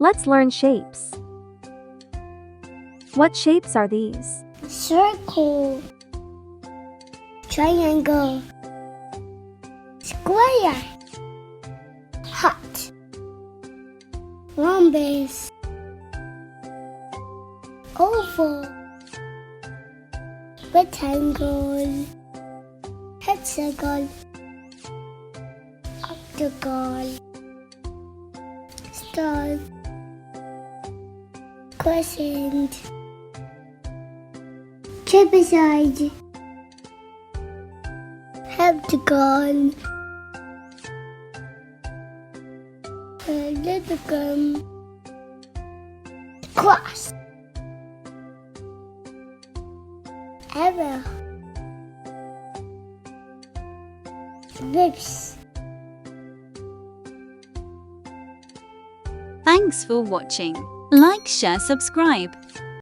Let's learn shapes. What shapes are these? Circle, triangle, square, heart, rhombus, oval, rectangle, hexagon, octagon, star, crescent, trapezoid, hexagon, parallelogram, cross, arrow, ellipse. Thanks for watching. Like, share, subscribe.